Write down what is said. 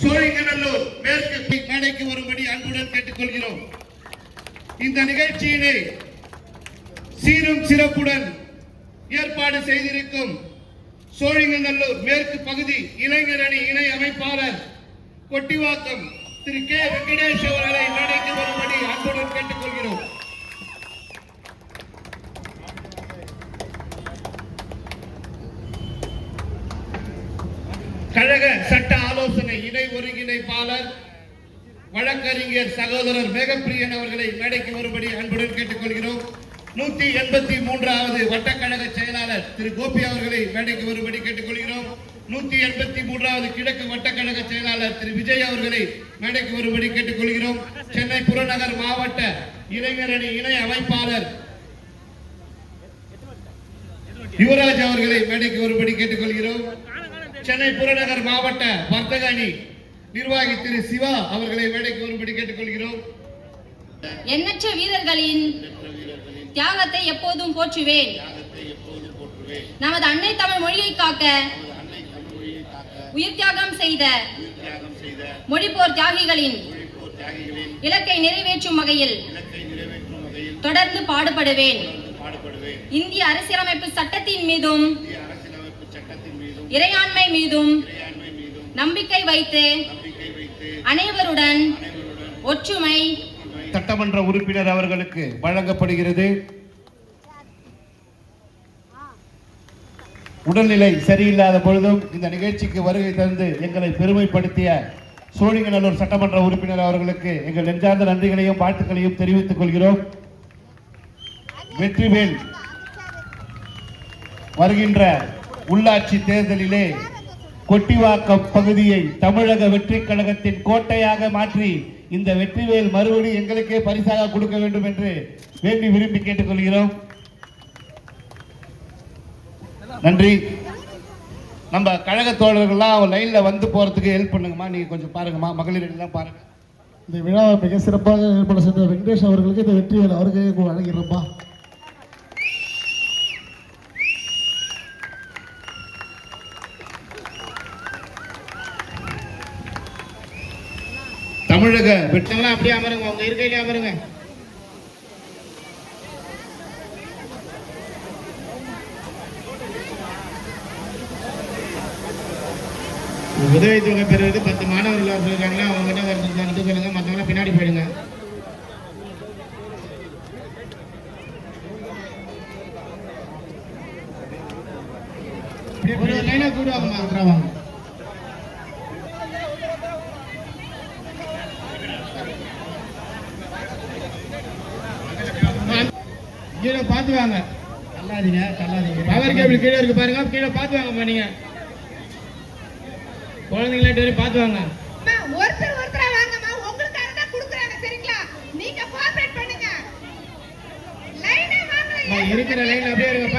சோழிங்கநல்லூர் மேற்கு மேடைக்கு வரும்படி அன்புடன் கேட்டுக்கொள்கிறோம். இந்த நிகழ்ச்சியினை சீரும் சிறப்புடன் ஏற்பாடு செய்திருக்கும் சோழிங்கநல்லூர் மேற்கு பகுதி இளைஞர் அணி இணை அமைப்பாளர் கொட்டிவாக்கம் திரு கே வெங்கடேஷ் அவர்களை மேடைக்கு வரும்படி அன்புடன் கேட்டுக்கொள்கிறோம். கழக சட்ட ஆலோசனை இணை ஒருங்கிணைப்பாளர் வழக்கறிஞர் சகோதரர் மேகப்பிரியன் அவர்களை மேடைக்கு வரும்படி அன்புடன் கேட்டுக்கொள்கிறோம். 183வது வட்டக்கழக செயலாளர் திரு கோபி அவர்களை மேடைக்கு வரும்படி கேட்டுக்கொள்கிறோம். 183வது கிழக்கு வட்டக்கழக செயலாளர் திரு விஜய் அவர்களை மேடைக்கு வரும்படி கேட்டுக்கொள்கிறோம். சென்னை புறநகர் மாவட்ட இளைஞர் அணி இணை அமைப்பாளர் யுவராஜ் அவர்களை மேடைக்கு வரும்படி கேட்டுக்கொள்கிறோம். சென்னை புறநகர் மாவட்ட வர்த்தக அணி நிர்வாகி திரு சிவா அவர்களை மேடைக்கு வரும்படி கேட்டுக்கொள்கிறோம். எண்ணற்ற வீரர்களின் தியாகத்தை எப்போதும் போற்றுவேன். நமது அன்னை தமிழ் மொழியை காக்க உயிர் தியாகம் செய்த மொழிப்போர் தியாகிகளின் இலக்கை நிறைவேற்றும் வகையில் தொடர்ந்து பாடுபடுவேன். இந்திய அரசியலமைப்பு சட்டத்தின் மீதும் இறையாண்மை மீதும் நம்பிக்கை வைத்து அனைவருடன் ஒற்றுமை சட்டமன்ற உறுப்பினர் அவர்களுக்கு வழங்கப்படுகிறது. உடல்நிலை சரியில்லாத பொழுதும் இந்த நிகழ்ச்சிக்கு வருகை தந்து எங்களை பெருமைப்படுத்திய சோழிங்கநல்லூர் சட்டமன்ற உறுப்பினர் அவர்களுக்கு எங்கள் நெஞ்சார்ந்த நன்றிகளையும் வாழ்த்துக்களையும் தெரிவித்துக் கொள்கிறோம். வெற்றிவேல் வருகின்ற உள்ளாட்சி தேர்தலிலே கொட்டிவாக்கம் பகுதியை தமிழக வெற்றி கழகத்தின் கோட்டையாக மாற்றி இந்த வெற்றிவேல் மறுபடி எங்களுக்கே பரிசாக கொடுக்க வேண்டும் என்று வேண்டி விரும்பி கேட்டுக்கொள்கிறோம். நன்றி. நம்ம கழக தோழர்கள்லாம் லைன்ல வந்து போறதுக்கு ஹெல்ப் பண்ணுங்கம்மா. நீங்க கொஞ்சம் பாருங்கம்மா, மகளிர் எல்லாம் பாருங்க. இந்த விழாவை மிக சிறப்பாக ஏற்பாடு செய்த வெங்கடேஷ் அவர்களுக்கு இந்த வெற்றிவேல் அவருக்கு வழங்கிடுறப்பா. தமிழக வெட்டங்களா அப்படியே அமருங்க, உங்க இருக்கையிலே அமருங்க. உதவித்தொகை பெறுவது 10 மாணவர்கள் இருக்காங்களா, அவங்க கிட்ட வந்து சொல்லுங்க, மற்றவங்க பின்னாடி போயிடுங்க. ஒரு லைனா கூடுவாங்க. கீழே பார்த்து வாங்க, தள்ளாதீங்க. பவர் கேபிள் கீழே இருக்கு பாருங்க, கீழே பார்த்து வாங்க. நீங்க குழந்தைங்கள பார்த்து வாங்க. ஒருத்தர் ஒருத்தரா வாங்கம்மா, உங்களுக்காக தான் கொடுக்குறாங்க, சரிங்களா? நீங்க கோஆபரேட் பண்ணுங்க. லைனா வாங்க, இருக்கிற லைன்ல அப்படியே இருங்க.